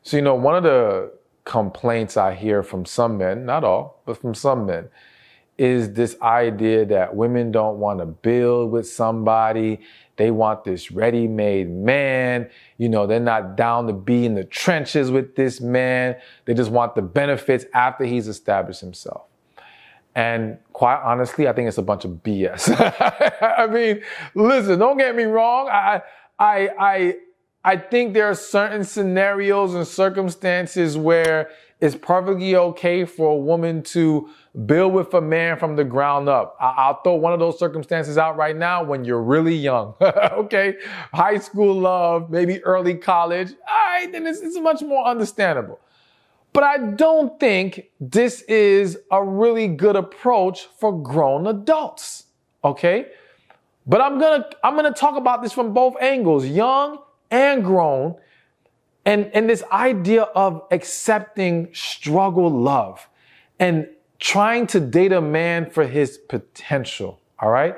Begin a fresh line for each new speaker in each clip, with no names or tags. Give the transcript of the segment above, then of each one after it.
So, one of the complaints I hear from some men, not all, but from some men, is this idea that women don't want to build with somebody. They want this ready-made man. They're not down to be in the trenches with this man. They just want the benefits after he's established himself. And quite honestly, I think it's a bunch of BS. I mean, listen, don't get me wrong. I think there are certain scenarios and circumstances where it's perfectly okay for a woman to build with a man from the ground up. I'll throw one of those circumstances out right now: when you're really young, okay? High school love, maybe early college. All right, then it's much more understandable. But I don't think this is a really good approach for grown adults, okay? But I'm gonna talk about this from both angles, young and grown, and this idea of accepting struggle love and trying to date a man for his potential, all right?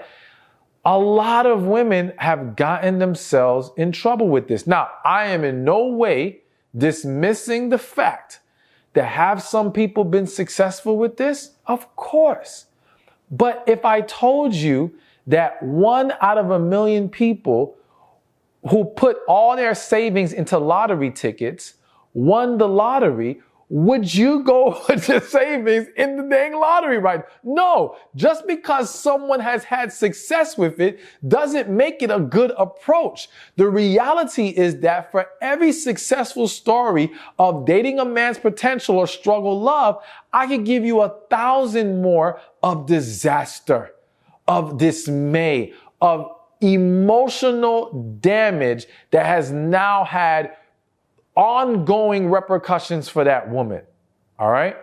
A lot of women have gotten themselves in trouble with this. Now, I am in no way dismissing the fact that have some people been successful with this? Of course. But if I told you that 1 out of 1 million people who put all their savings into lottery tickets won the lottery, would you go put your savings in the dang lottery, right? No, just because someone has had success with it doesn't make it a good approach. The reality is that for every successful story of dating a man's potential or struggle love, I could give you 1,000 more of disaster, of dismay, of emotional damage that has now had ongoing repercussions for that woman. All right?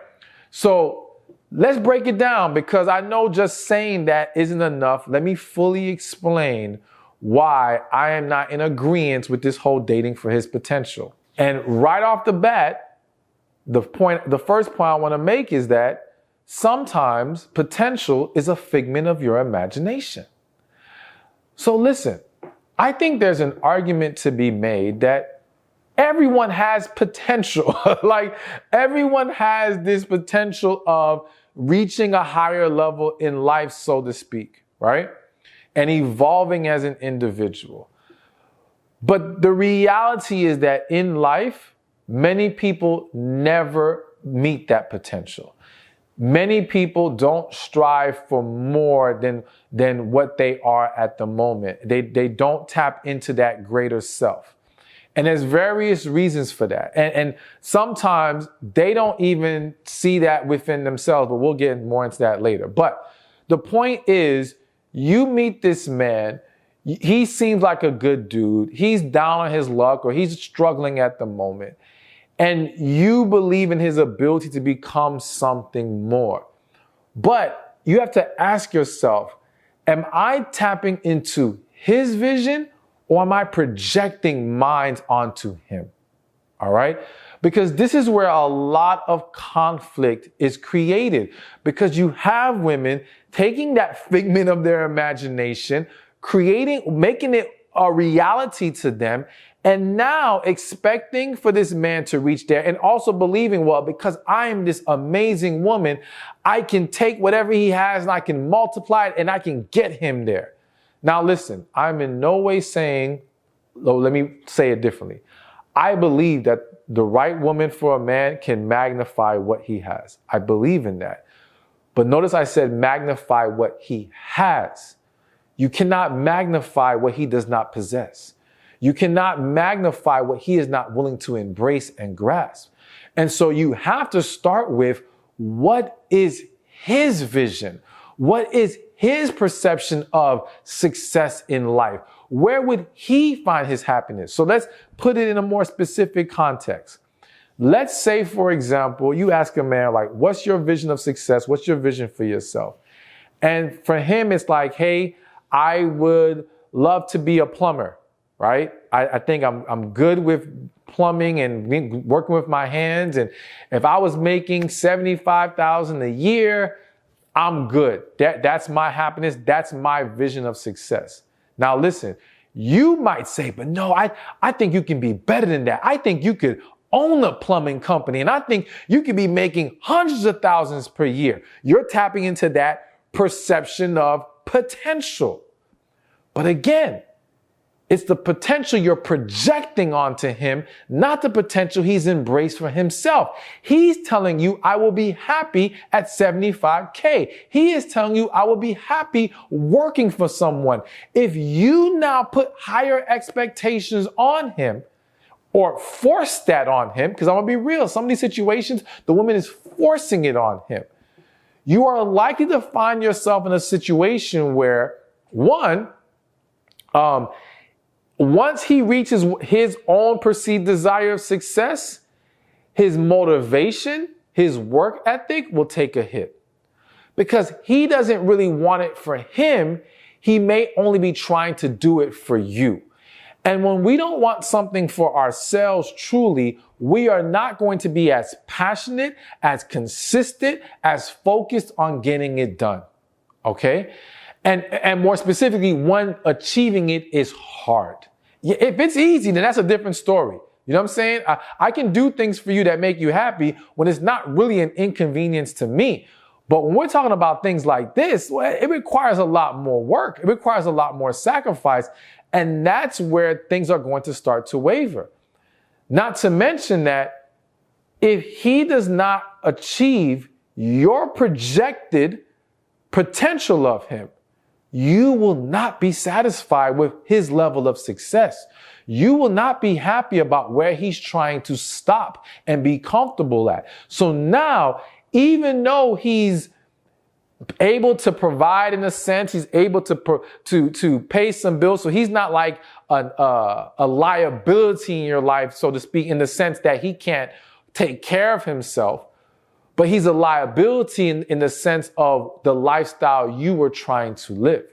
So let's break it down, because I know just saying that isn't enough. Let me fully explain why I am not in agreement with this whole dating for his potential. And right off the bat, the first point I want to make is that sometimes potential is a figment of your imagination. So listen, I think there's an argument to be made that everyone has potential. Like, everyone has this potential of reaching a higher level in life, so to speak, right? And evolving as an individual. But the reality is that in life, many people never meet that potential. Many people don't strive for more than what they are at the moment. They don't tap into that greater self. And there's various reasons for that. And sometimes they don't even see that within themselves, but we'll get more into that later. But the point is, you meet this man, he seems like a good dude. He's down on his luck, or he's struggling at the moment. And you believe in his ability to become something more. But you have to ask yourself, am I tapping into his vision, or am I projecting mine onto him? All right? Because this is where a lot of conflict is created, because you have women taking that figment of their imagination, making it a reality to them, and now expecting for this man to reach there, and also believing, well, because I am this amazing woman, I can take whatever he has and I can multiply it and I can get him there. Now listen, I'm in no way saying, let me say it differently. I believe that the right woman for a man can magnify what he has. I believe in that. But notice I said magnify what he has. You cannot magnify what he does not possess. You cannot magnify what he is not willing to embrace and grasp. And so you have to start with, what is his vision? What is his perception of success in life? Where would he find his happiness? So let's put it in a more specific context. Let's say, for example, you ask a man, like, what's your vision of success? What's your vision for yourself? And for him, it's like, hey, I would love to be a plumber. Right? I think I'm good with plumbing and working with my hands. And if I was making $75,000 a year, I'm good. That's my happiness. That's my vision of success. Now listen, you might say, but no, I think you can be better than that. I think you could own a plumbing company. And I think you could be making hundreds of thousands per year. You're tapping into that perception of potential. But again, it's the potential you're projecting onto him, not the potential he's embraced for himself. He's telling you, I will be happy at 75K. He is telling you, I will be happy working for someone. If you now put higher expectations on him or force that on him, because I'm going to be real, some of these situations, the woman is forcing it on him. You are likely to find yourself in a situation where, once he reaches his own perceived desire of success, his motivation, his work ethic will take a hit. Because he doesn't really want it for him, he may only be trying to do it for you. And when we don't want something for ourselves truly, we are not going to be as passionate, as consistent, as focused on getting it done. Okay? And more specifically, when achieving it is hard. If it's easy, then that's a different story. You know what I'm saying? I can do things for you that make you happy when it's not really an inconvenience to me. But when we're talking about things like this, well, it requires a lot more work. It requires a lot more sacrifice. And that's where things are going to start to waver. Not to mention that if he does not achieve your projected potential of him, you will not be satisfied with his level of success. You will not be happy about where he's trying to stop and be comfortable at. So now, even though he's able to provide in a sense, he's able to pay some bills, so he's not like a liability in your life, so to speak, in the sense that he can't take care of himself. But he's a liability in the sense of the lifestyle you were trying to live.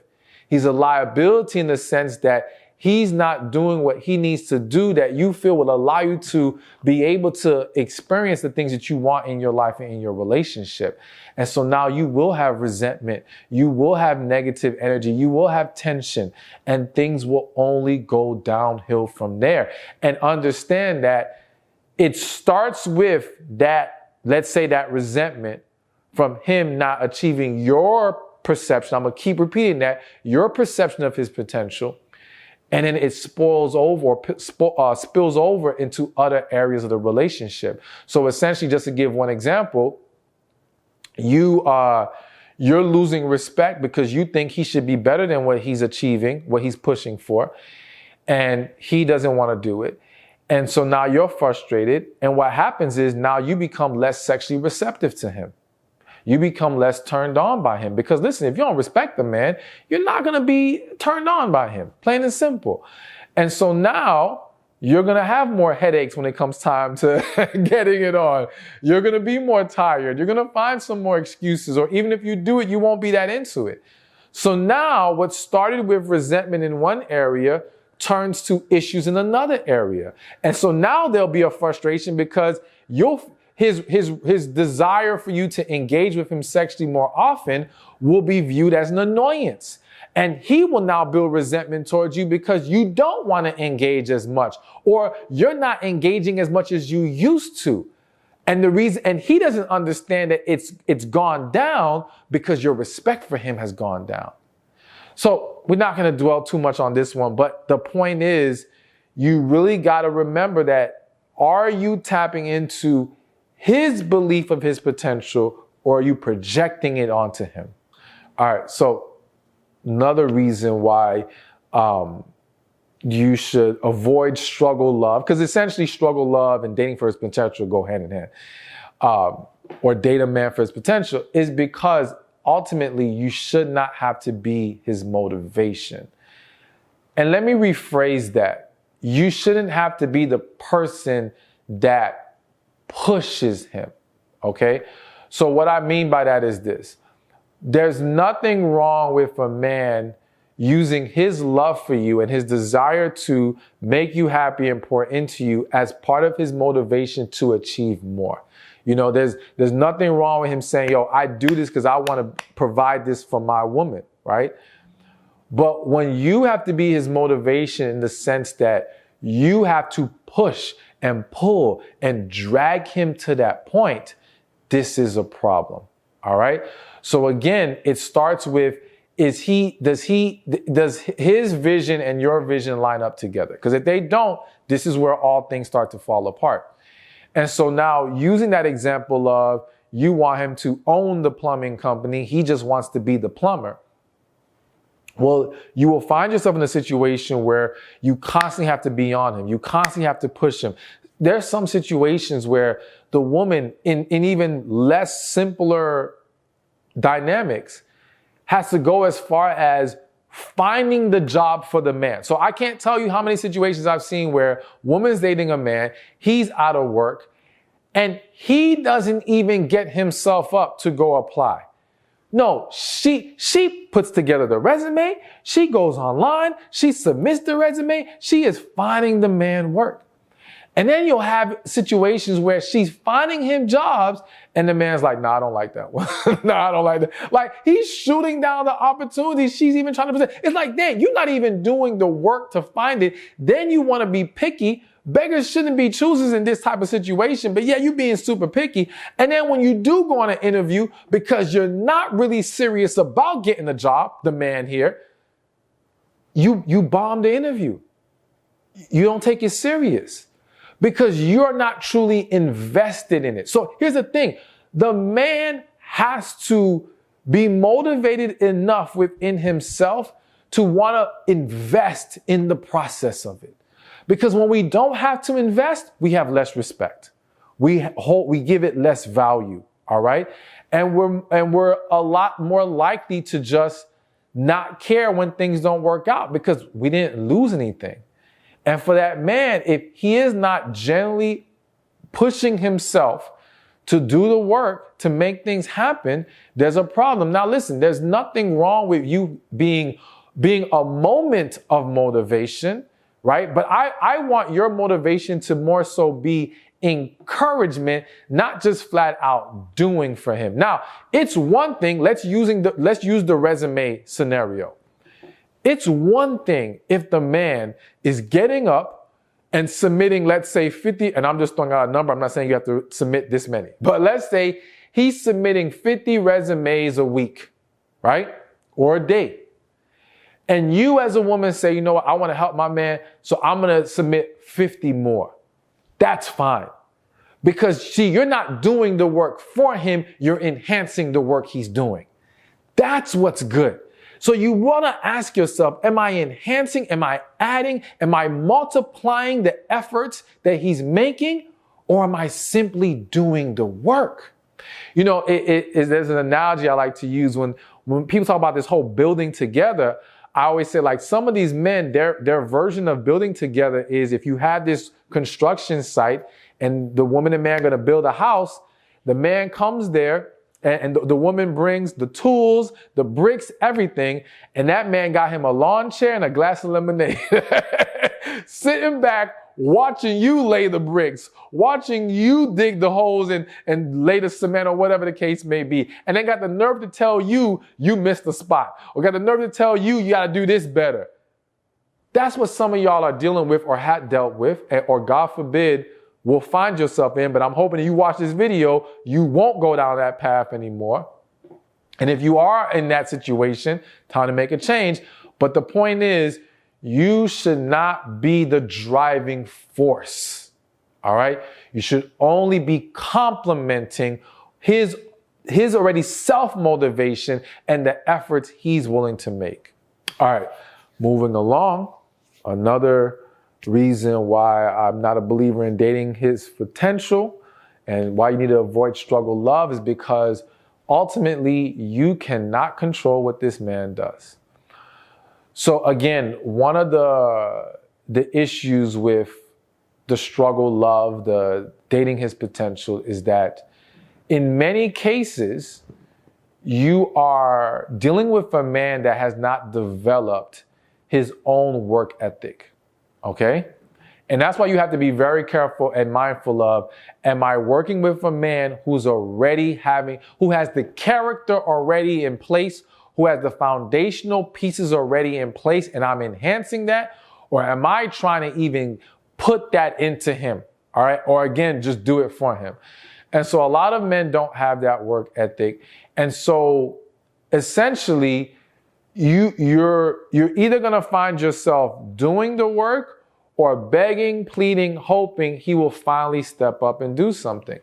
He's a liability in the sense that he's not doing what he needs to do that you feel will allow you to be able to experience the things that you want in your life and in your relationship. And so now you will have resentment. You will have negative energy. You will have tension, and things will only go downhill from there. And understand that it starts with that. Let's say that resentment from him not achieving your perception. I'm going to keep repeating that. Your perception of his potential. And then it spills over into other areas of the relationship. So essentially, just to give one example, you're losing respect because you think he should be better than what he's achieving, what he's pushing for. And he doesn't want to do it. And so now you're frustrated. And what happens is now you become less sexually receptive to him. You become less turned on by him. Because listen, if you don't respect the man, you're not going to be turned on by him. Plain and simple. And so now you're going to have more headaches when it comes time to getting it on. You're going to be more tired. You're going to find some more excuses. Or even if you do it, you won't be that into it. So now what started with resentment in one area turns to issues in another area. And so now there'll be a frustration because his desire for you to engage with him sexually more often will be viewed as an annoyance. And he will now build resentment towards you because you don't want to engage as much, or you're not engaging as much as you used to. And he doesn't understand that it's gone down because your respect for him has gone down. So we're not going to dwell too much on this one, but the point is, you really got to remember that, are you tapping into his belief of his potential, or are you projecting it onto him? All right. So another reason why you should avoid struggle love, because essentially struggle love and dating for his potential go hand in hand, or date a man for his potential, is because ultimately you should not have to be his motivation. And let me rephrase that. You shouldn't have to be the person that pushes him. Okay? So what I mean by that is this. There's nothing wrong with a man using his love for you and his desire to make you happy and pour into you as part of his motivation to achieve more. You know, there's nothing wrong with him saying, yo, I do this because I want to provide this for my woman, right? But when you have to be his motivation in the sense that you have to push and pull and drag him to that point, this is a problem. All right. So again, it starts with, does his vision and your vision line up together? Because if they don't, this is where all things start to fall apart. And so now, using that example of you want him to own the plumbing company, he just wants to be the plumber. Well, you will find yourself in a situation where you constantly have to be on him. You constantly have to push him. There's some situations where the woman, in even less simpler dynamics, has to go as far as finding the job for the man. So I can't tell you how many situations I've seen where woman's dating a man, he's out of work, and he doesn't even get himself up to go apply. No, she puts together the resume, she goes online, she submits the resume, she is finding the man work. And then you'll have situations where she's finding him jobs and the man's like, nah, I don't like that one. Nah, I don't like that. Like, he's shooting down the opportunities she's even trying to present. It's like, dang, you're not even doing the work to find it. Then you want to be picky. Beggars shouldn't be choosers in this type of situation. But yeah, you being super picky. And then when you do go on an interview, because you're not really serious about getting the job, the man here, you bomb the interview. You don't take it serious, because you're not truly invested in it. So here's the thing. The man has to be motivated enough within himself to want to invest in the process of it. Because when we don't have to invest, we have less respect. We give it less value. All right. And we're a lot more likely to just not care when things don't work out because we didn't lose anything. And for that man, if he is not generally pushing himself to do the work to make things happen, there's a problem. Now, listen, there's nothing wrong with you being a moment of motivation, right? But I want your motivation to more so be encouragement, not just flat out doing for him. Now, it's one thing. Let's use the resume scenario. It's one thing if the man is getting up and submitting, let's say 50, and I'm just throwing out a number. I'm not saying you have to submit this many, but let's say he's submitting 50 resumes a week, right? Or a day. And you as a woman say, you know what, I want to help my man, so I'm going to submit 50 more. That's fine. Because you're not doing the work for him, you're enhancing the work he's doing. That's what's good. So you want to ask yourself, am I enhancing? Am I adding? Am I multiplying the efforts that he's making? Or am I simply doing the work? You know, there's an analogy I like to use when people talk about this whole building together. I always say, like, some of these men, their version of building together is if you have this construction site and the woman and man are going to build a house, the man comes there, and the woman brings the tools, the bricks, everything. And that man got him a lawn chair and a glass of lemonade. Sitting back, watching you lay the bricks, watching you dig the holes and lay the cement or whatever the case may be. And they got the nerve to tell you missed the spot. Or got the nerve to tell you got to do this better. That's what some of y'all are dealing with or had dealt with, or God forbid, will find yourself in. But I'm hoping that you watch this video, you won't go down that path anymore. And if you are in that situation, time to make a change. But the point is, you should not be the driving force. All right? You should only be complementing his already self-motivation and the efforts he's willing to make. All right, moving along. Another reason why I'm not a believer in dating his potential and why you need to avoid struggle love is because ultimately you cannot control what this man does. So again, one of the issues with the struggle love, the dating his potential, is that in many cases, you are dealing with a man that has not developed his own work ethic. Okay? And that's why you have to be very careful and mindful of, am I working with a man who has the character already in place, who has the foundational pieces already in place, and I'm enhancing that? Or am I trying to even put that into him? all right? Or again, just do it for him. And so a lot of men don't have that work ethic. And so essentially, you're either gonna find yourself doing the work or begging, pleading, hoping he will finally step up and do something.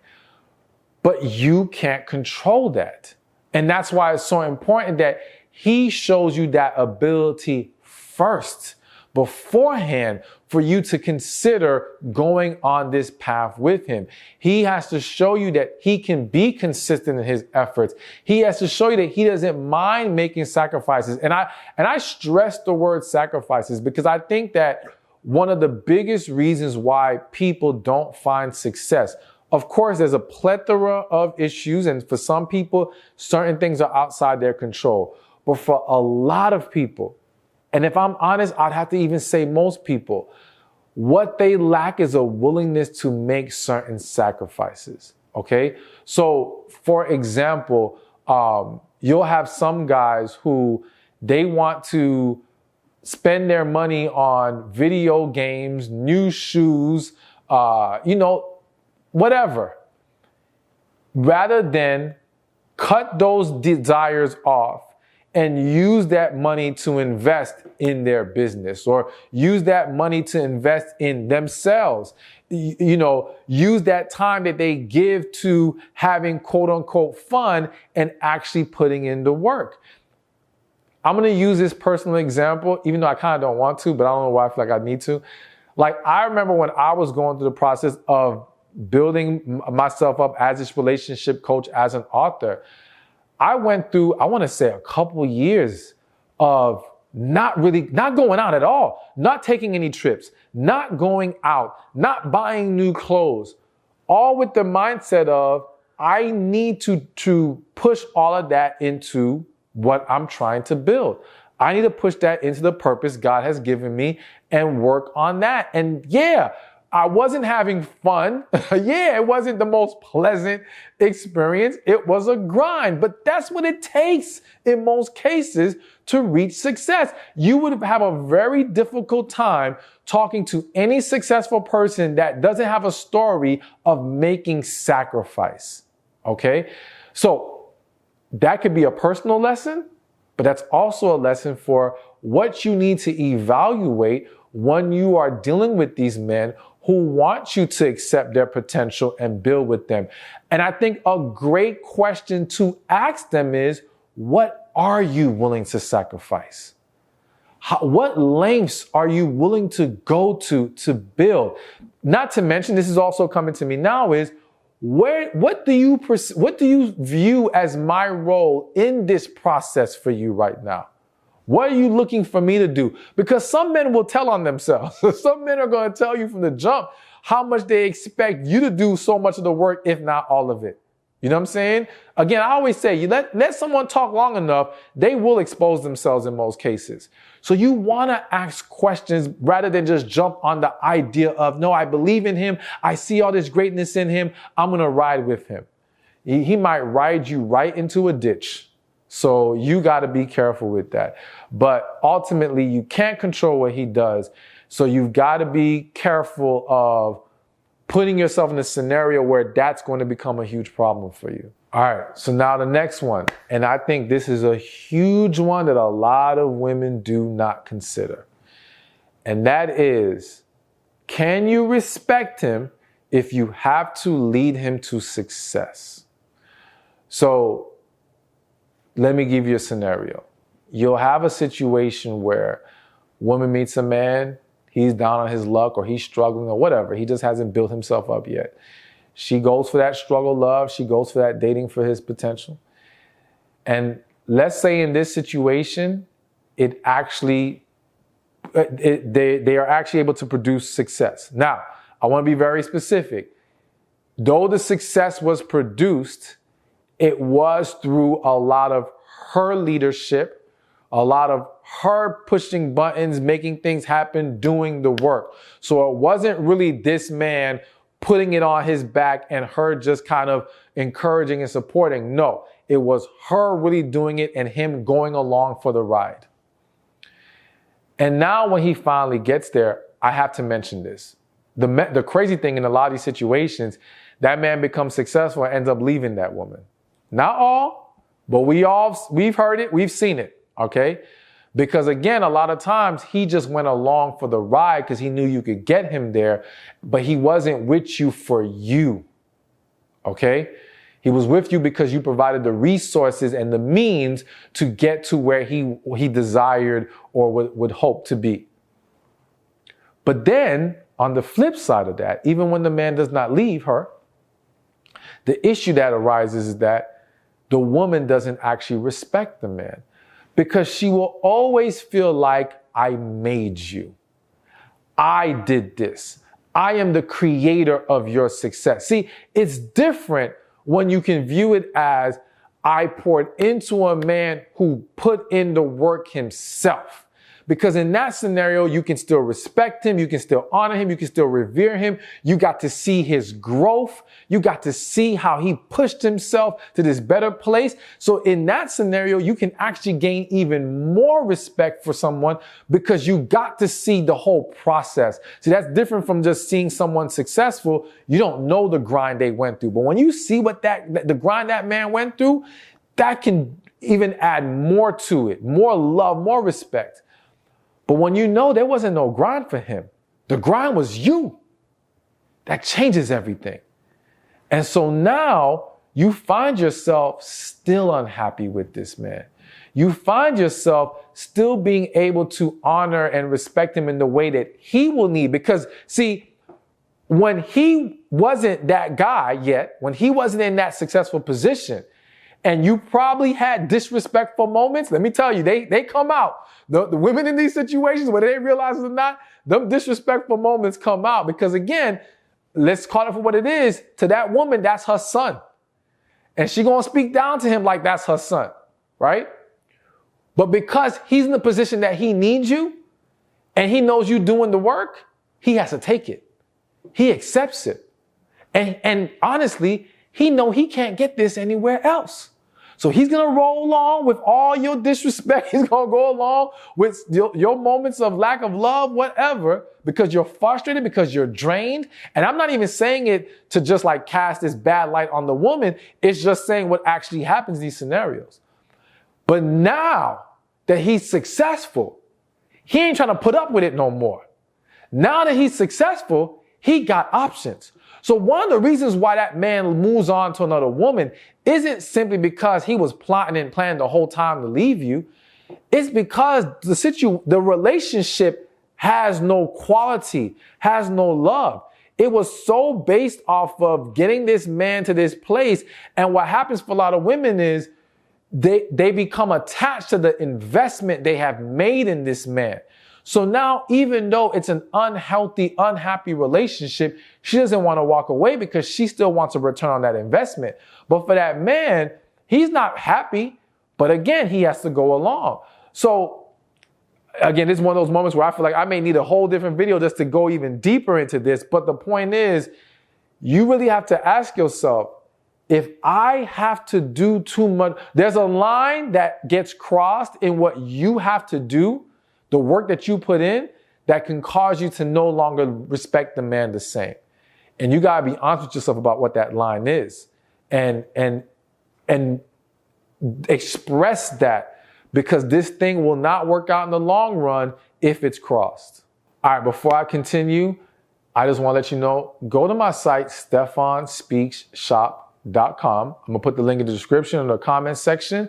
But you can't control that. And that's why it's so important that he shows you that ability first, beforehand, for you to consider going on this path with him. He has to show you that he can be consistent in his efforts. He has to show you that he doesn't mind making sacrifices. And I stress the word sacrifices because I think that one of the biggest reasons why people don't find success, of course, there's a plethora of issues, and for some people, certain things are outside their control. But for a lot of people, and if I'm honest, I'd have to even say most people, what they lack is a willingness to make certain sacrifices, okay? So, for example, you'll have some guys who they want to spend their money on video games, new shoes, whatever, rather than cut those desires off and use that money to invest in their business or use that money to invest in themselves. Use that time that they give to having quote unquote fun and actually putting in the work. I'm going to use this personal example, even though I kind of don't want to, but I don't know why I feel like I need to. Like, I remember when I was going through the process of building myself up as this relationship coach, as an author, I went through, I want to say, a couple years of not going out at all, not taking any trips, not going out, not buying new clothes, all with the mindset of I need to push all of that into what I'm trying to build. I need to push that into the purpose God has given me and work on that. And yeah, I wasn't having fun. Yeah, it wasn't the most pleasant experience. It was a grind, but that's what it takes in most cases to reach success. You would have a very difficult time talking to any successful person that doesn't have a story of making sacrifice. Okay? So that could be a personal lesson, but that's also a lesson for what you need to evaluate when you are dealing with these men who want you to accept their potential and build with them. And I think a great question to ask them is, what are you willing to sacrifice? What lengths are you willing to go to build? Not to mention, this is also coming to me now, is what do you view as my role in this process for you right now? What are you looking for me to do? Because some men will tell on themselves. Some men are going to tell you from the jump how much they expect you to do so much of the work, if not all of it. You know what I'm saying? Again, I always say, you let someone talk long enough, they will expose themselves in most cases. So you want to ask questions rather than just jump on the idea of, no, I believe in him. I see all this greatness in him. I'm going to ride with him. He might ride you right into a ditch. So you got to be careful with that. But ultimately, you can't control what he does. So you've got to be careful of putting yourself in a scenario where that's going to become a huge problem for you. All right. So now the next one. And I think this is a huge one that a lot of women do not consider. And that is, can you respect him if you have to lead him to success? So let me give you a scenario. You'll have a situation where a woman meets a man, he's down on his luck or he's struggling or whatever. He just hasn't built himself up yet. She goes for that struggle love. She goes for that dating for his potential. And let's say in this situation, they are actually able to produce success. Now, I want to be very specific. Though the success was produced, it was through a lot of her leadership, a lot of her pushing buttons, making things happen, doing the work. So it wasn't really this man putting it on his back and her just kind of encouraging and supporting. No, it was her really doing it and him going along for the ride. And now when he finally gets there, I have to mention this. The crazy thing in a lot of these situations, that man becomes successful and ends up leaving that woman. Not all, but we've heard it, we've seen it, okay? Because again, a lot of times he just went along for the ride because he knew you could get him there, but he wasn't with you for you, okay? He was with you because you provided the resources and the means to get to where he desired or would hope to be. But then, on the flip side of that, even when the man does not leave her, the issue that arises is that the woman doesn't actually respect the man because she will always feel like, I made you. I did this. I am the creator of your success. See, it's different when you can view it as, I poured into a man who put in the work himself. Because in that scenario, you can still respect him, you can still honor him, you can still revere him. You got to see his growth. You got to see how he pushed himself to this better place. So in that scenario, you can actually gain even more respect for someone because you got to see the whole process. See, that's different from just seeing someone successful. You don't know the grind they went through. But when you see what the grind that man went through, that can even add more to it, more love, more respect. But when you know there wasn't no grind for him, the grind was you. That changes everything. And so now you find yourself still unhappy with this man. You find yourself still being able to honor and respect him in the way that he will need. Because see, when he wasn't that guy yet, when he wasn't in that successful position, and you probably had disrespectful moments, let me tell you, they come out. The women in these situations, whether they realize it or not, them disrespectful moments come out because again, let's call it for what it is. To that woman, that's her son. And she gonna speak down to him like that's her son, right? But because he's in the position that he needs you and he knows you doing the work, he has to take it. He accepts it. And honestly, he know he can't get this anywhere else. So he's going to roll along with all your disrespect. He's going to go along with your moments of lack of love, whatever, because you're frustrated, because you're drained. And I'm not even saying it to just like cast this bad light on the woman. It's just saying what actually happens in these scenarios. But now that he's successful, he ain't trying to put up with it no more. Now that he's successful, he got options. So one of the reasons why that man moves on to another woman isn't simply because he was plotting and planning the whole time to leave you. It's because the relationship has no quality, has no love. It was so based off of getting this man to this place. And what happens for a lot of women is they become attached to the investment they have made in this man. So now, even though it's an unhealthy, unhappy relationship, she doesn't want to walk away because she still wants a return on that investment. But for that man, he's not happy, but again, he has to go along. So again, this is one of those moments where I feel like I may need a whole different video just to go even deeper into this. But the point is, you really have to ask yourself, if I have to do too much, there's a line that gets crossed in what you have to do, the work that you put in, that can cause you to no longer respect the man the same. And you gotta be honest with yourself about what that line is. And express that, because this thing will not work out in the long run if it's crossed. All right, before I continue, I just wanna let you know, go to my site, stephanspeaksshop.com. I'm gonna put the link in the description in the comment section.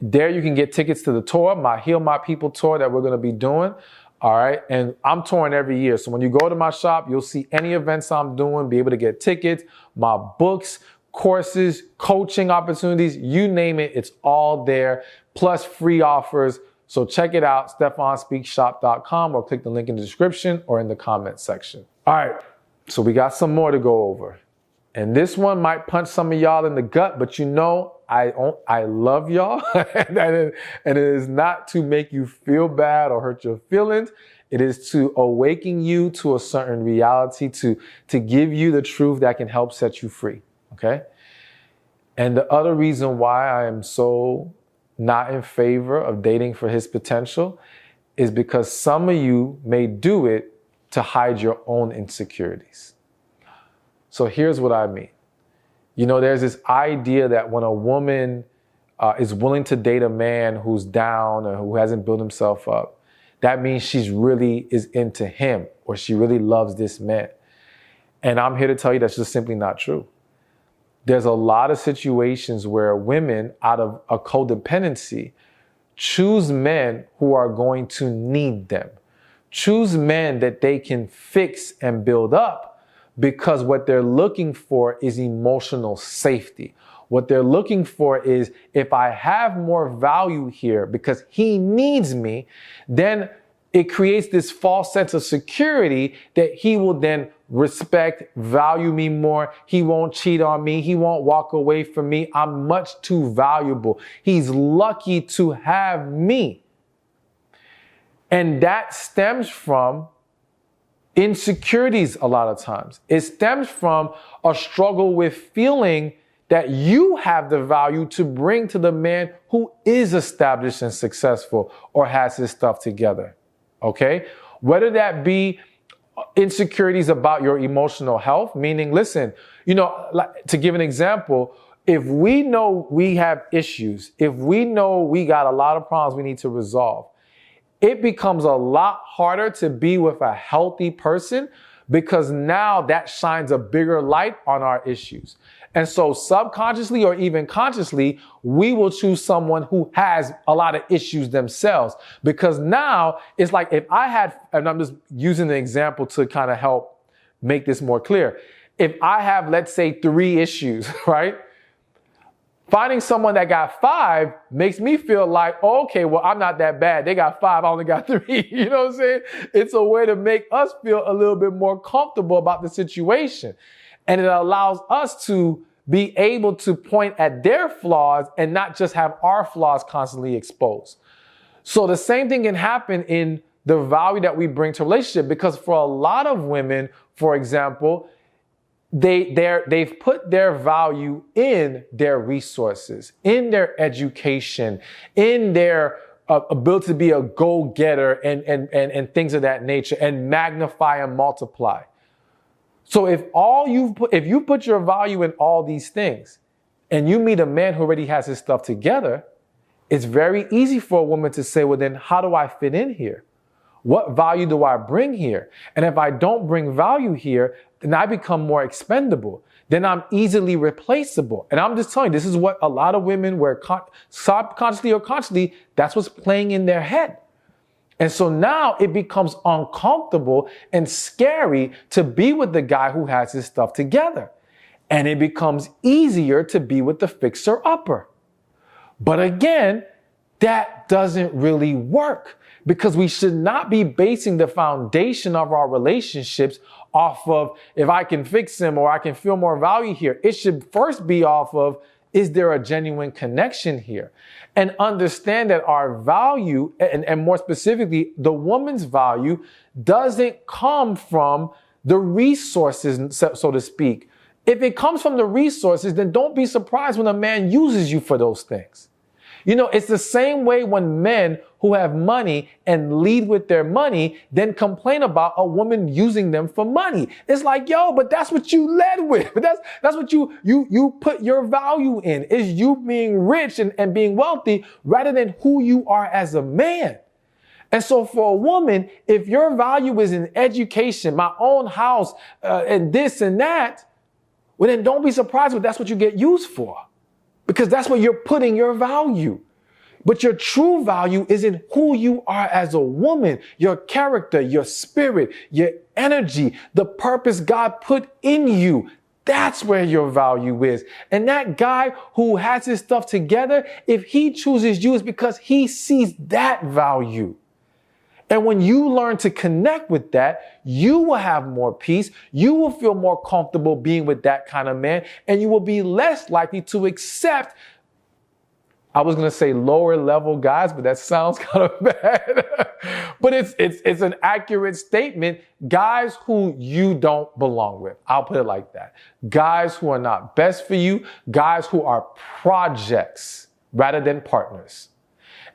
There you can get tickets to the tour, my Heal My People tour that we're going to be doing. All right. And I'm touring every year. So when you go to my shop, you'll see any events I'm doing, be able to get tickets, my books, courses, coaching opportunities, you name it. It's all there, plus free offers. So check it out, stephanspeaksshop.com, or click the link in the description or in the comment section. All right. So we got some more to go over. And this one might punch some of y'all in the gut, but you know, I love y'all, and it is not to make you feel bad or hurt your feelings. It is to awaken you to a certain reality, to give you the truth that can help set you free, okay? And the other reason why I am so not in favor of dating for his potential is because some of you may do it to hide your own insecurities. So here's what I mean. You know, there's this idea that when a woman is willing to date a man who's down or who hasn't built himself up, that means she's really is into him or she really loves this man. And I'm here to tell you that's just simply not true. There's a lot of situations where women, out of a codependency, choose men who are going to need them. Choose men that they can fix and build up, because what they're looking for is emotional safety. What they're looking for is, if I have more value here because he needs me, then it creates this false sense of security that he will then respect, value me more. He won't cheat on me. He won't walk away from me. I'm much too valuable. He's lucky to have me. And that stems from insecurities a lot of times. It stems from a struggle with feeling that you have the value to bring to the man who is established and successful or has his stuff together. Okay? Whether that be insecurities about your emotional health, meaning, listen, you know, to give an example, if we know we have issues, if we know we got a lot of problems we need to resolve, it becomes a lot harder to be with a healthy person, because now that shines a bigger light on our issues. And so subconsciously or even consciously, we will choose someone who has a lot of issues themselves. Because now it's like, if I had, and I'm just using an example to kind of help make this more clear. If I have, let's say, 3 issues, right? Finding someone that got 5 makes me feel like, oh, okay, well, I'm not that bad. They got 5, I only got 3. You know what I'm saying? It's a way to make us feel a little bit more comfortable about the situation. And it allows us to be able to point at their flaws and not just have our flaws constantly exposed. So the same thing can happen in the value that we bring to a relationship, because for a lot of women, for example, they've put their value in their resources, in their education, in their ability to be a go-getter and things of that nature, and magnify and multiply. So if you put your value in all these things and you meet a man who already has his stuff together, it's very easy for a woman to say, well, then how do I fit in here? What value do I bring here? And if I don't bring value here, then I become more expendable. Then I'm easily replaceable. And I'm just telling you, this is what a lot of women, where subconsciously or consciously, that's what's playing in their head. And so now it becomes uncomfortable and scary to be with the guy who has his stuff together. And it becomes easier to be with the fixer-upper. But again, that doesn't really work, because we should not be basing the foundation of our relationships off of, if I can fix him or I can feel more value here. It should first be off of, is there a genuine connection here? And understand that our value, and more specifically, the woman's value, doesn't come from the resources, so to speak. If it comes from the resources, then don't be surprised when a man uses you for those things. You know, it's the same way when men who have money and lead with their money then complain about a woman using them for money. It's like, yo, but that's what you led with. But that's what you put your value in, is you being rich and being wealthy rather than who you are as a man. And so for a woman, if your value is in education, my own house, and this and that, well, then don't be surprised if that's what you get used for. Because that's where you're putting your value. But your true value is in who you are as a woman, your character, your spirit, your energy, the purpose God put in you. That's where your value is. And that guy who has his stuff together, if he chooses you, it's because he sees that value. And when you learn to connect with that, you will have more peace. You will feel more comfortable being with that kind of man, and you will be less likely to accept, I was going to say lower level guys, but that sounds kind of bad. But it's an accurate statement. Guys who you don't belong with. I'll put it like that. Guys who are not best for you. Guys who are projects rather than partners.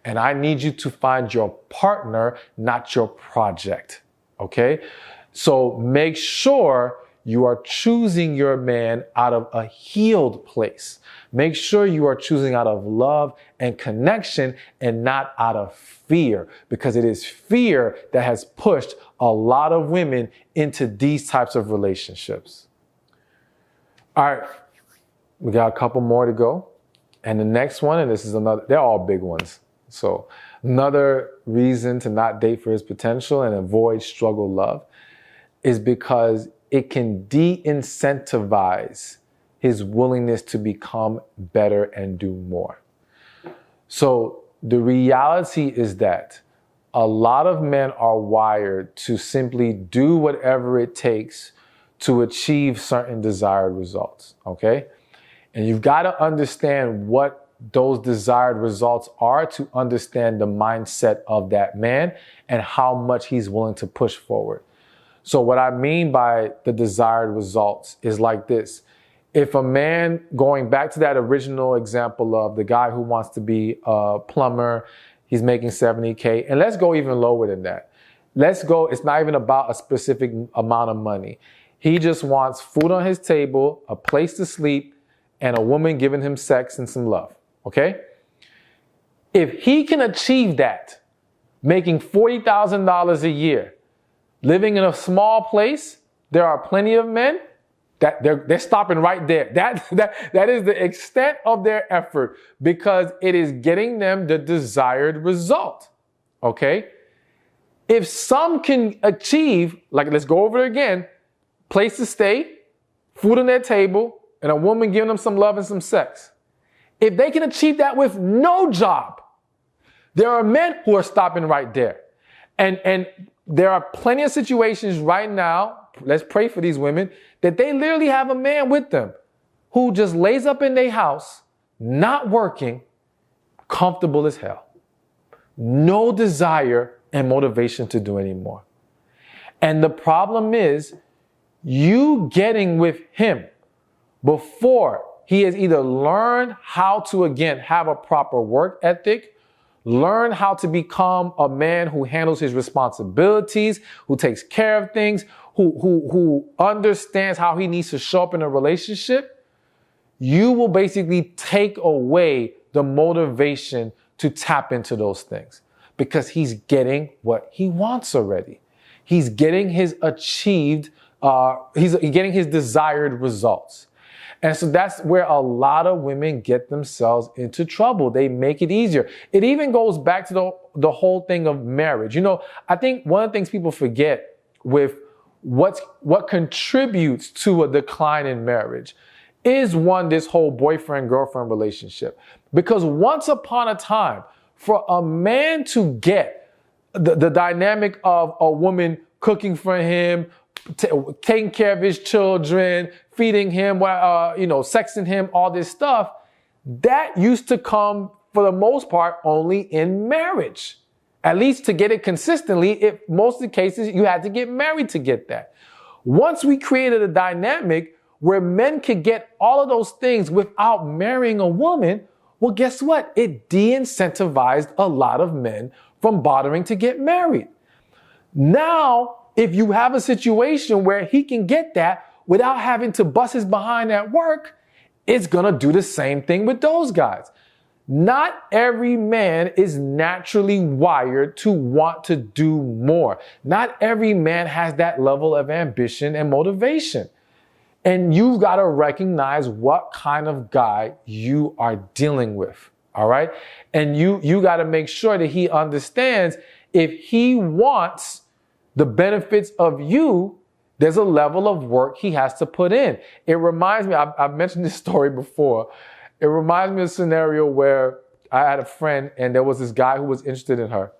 And I need you to find your partner, not your project. Okay? So make sure you are choosing your man out of a healed place. Make sure you are choosing out of love and connection and not out of fear, because it is fear that has pushed a lot of women into these types of relationships. All right, we got a couple more to go. And the next one, and this is another, they're all big ones. So another reason to not date for his potential and avoid struggle love is because it can de-incentivize his willingness to become better and do more. So the reality is that a lot of men are wired to simply do whatever it takes to achieve certain desired results, okay? And you've got to understand what those desired results are to understand the mindset of that man and how much he's willing to push forward. So what I mean by the desired results is like this. If a man, going back to that original example of the guy who wants to be a plumber, he's making $70K, and let's go even lower than that. Let's go, it's not even about a specific amount of money. He just wants food on his table, a place to sleep, and a woman giving him sex and some love, okay? If he can achieve that, making $40,000 a year, living in a small place, there are plenty of men that they're stopping right there. That is the extent of their effort, because it is getting them the desired result, okay? If some can achieve, like let's go over it again, place to stay, food on their table, and a woman giving them some love and some sex. If they can achieve that with no job, there are men who are stopping right there. And there are plenty of situations right now, let's pray for these women, that they literally have a man with them who just lays up in their house, not working, comfortable as hell. No desire and motivation to do anymore. And the problem is, you getting with him before he has either learned how to, again, have a proper work ethic, learn how to become a man who handles his responsibilities, who takes care of things, who understands how he needs to show up in a relationship, you will basically take away the motivation to tap into those things, because he's getting what he wants already. He's getting his achieved, he's getting his desired results. And so that's where a lot of women get themselves into trouble. They make it easier. It even goes back to the whole thing of marriage. You know, I think one of the things people forget with what contributes to a decline in marriage is, one, this whole boyfriend-girlfriend relationship. Because once upon a time, for a man to get the dynamic of a woman cooking for him, taking care of his children, feeding him, sexing him, all this stuff, that used to come, for the most part, only in marriage. At least to get it consistently, most of the cases, you had to get married to get that. Once we created a dynamic where men could get all of those things without marrying a woman, well, guess what? It de-incentivized a lot of men from bothering to get married. Now, if you have a situation where he can get that without having to bust his behind at work, it's gonna do the same thing with those guys. Not every man is naturally wired to want to do more. Not every man has that level of ambition and motivation. And you've got to recognize what kind of guy you are dealing with, all right? And you got to make sure that he understands, if he wants the benefits of you, there's a level of work he has to put in. It reminds me, I've mentioned this story before. It reminds me of a scenario where I had a friend and there was this guy who was interested in her.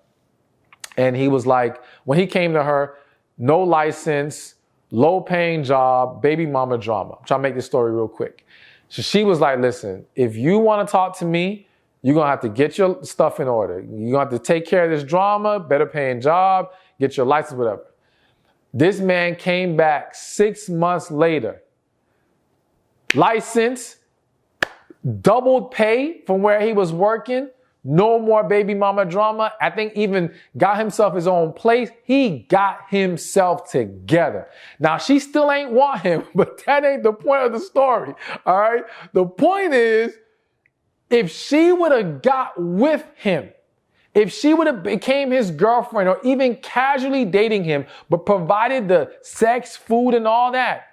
And he was like, when he came to her, no license, low paying job, baby mama drama. I'm trying to make this story real quick. So she was like, listen, if you want to talk to me, you're going to have to get your stuff in order. You're going to have to take care of this drama, better paying job, get your license, whatever. This man came back 6 months later, license, doubled pay from where he was working, No more baby mama drama. I think even got himself his own place. He got himself together. Now, she still ain't want him, but that ain't the point of the story. All right. The point is, if she would have got with him, if she would have became his girlfriend or even casually dating him, but provided the sex, food, and all that,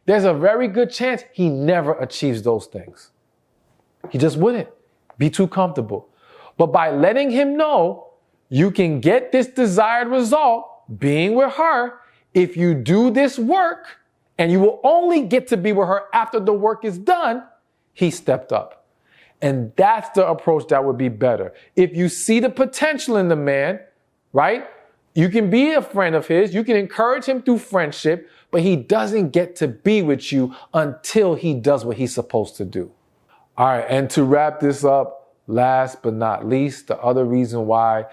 there's a very good chance he never achieves those things. He just wouldn't be too comfortable. But by letting him know you can get this desired result being with her if you do this work, and you will only get to be with her after the work is done, he stepped up. And that's the approach that would be better. If you see the potential in the man, right? You can be a friend of his. You can encourage him through friendship, but he doesn't get to be with you until he does what he's supposed to do. All right. And to wrap this up, last but not least, the other reason why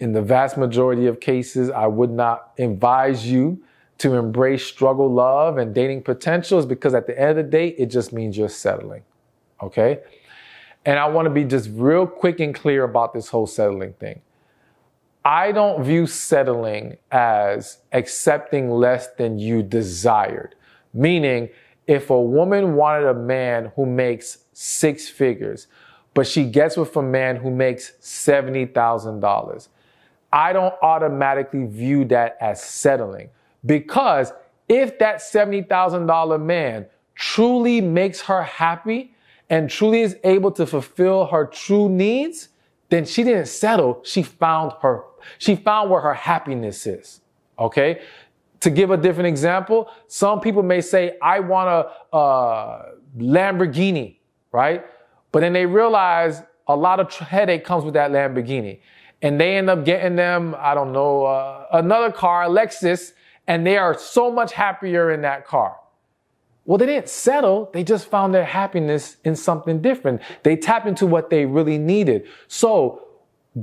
in the vast majority of cases, I would not advise you to embrace struggle love and dating potential is because at the end of the day, it just means you're settling. Okay. And I want to be just real quick and clear about this whole settling thing. I don't view settling as accepting less than you desired. Meaning, if a woman wanted a man who makes 6 figures, but she gets with a man who makes $70,000, I don't automatically view that as settling. Because if that $70,000 man truly makes her happy and truly is able to fulfill her true needs, then she didn't settle. She found where her happiness is. Okay? To give a different example, some people may say, I want a Lamborghini, right? But then they realize a lot of headache comes with that Lamborghini. And they end up getting them, another car, a Lexus, and they are so much happier in that car. Well, they didn't settle. They just found their happiness in something different. They tapped into what they really needed. So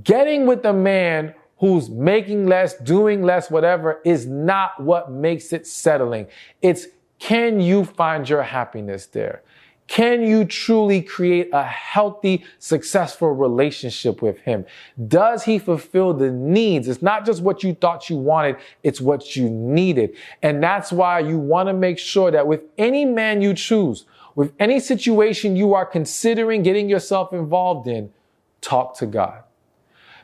getting with a man who's making less, doing less, whatever, is not what makes it settling. It's, can you find your happiness there? Can you truly create a healthy, successful relationship with him? Does he fulfill the needs? It's not just what you thought you wanted, it's what you needed. And that's why you want to make sure that with any man you choose, with any situation you are considering getting yourself involved in, talk to God.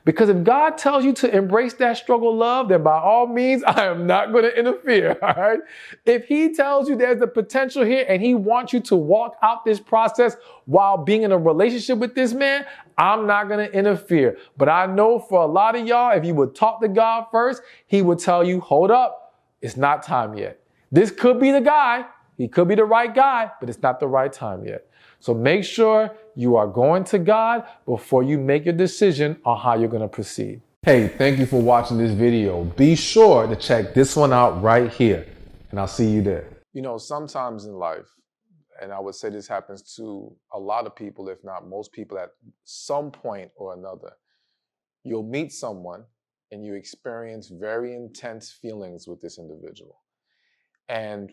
Because if God tells you to embrace that struggle love, then by all means, I am not going to interfere, all right? If he tells you there's the potential here and he wants you to walk out this process while being in a relationship with this man, I'm not going to interfere. But I know for a lot of y'all, if you would talk to God first, he would tell you, hold up, it's not time yet. This could be the guy. He could be the right guy, but it's not the right time yet. So make sure you are going to God before you make your decision on how you're going to proceed. Hey, thank you for watching this video. Be sure to check this one out right here, and I'll see you there. You know, sometimes in life, and I would say this happens to a lot of people, if not most people at some point or another, you'll meet someone and you experience very intense feelings with this individual. And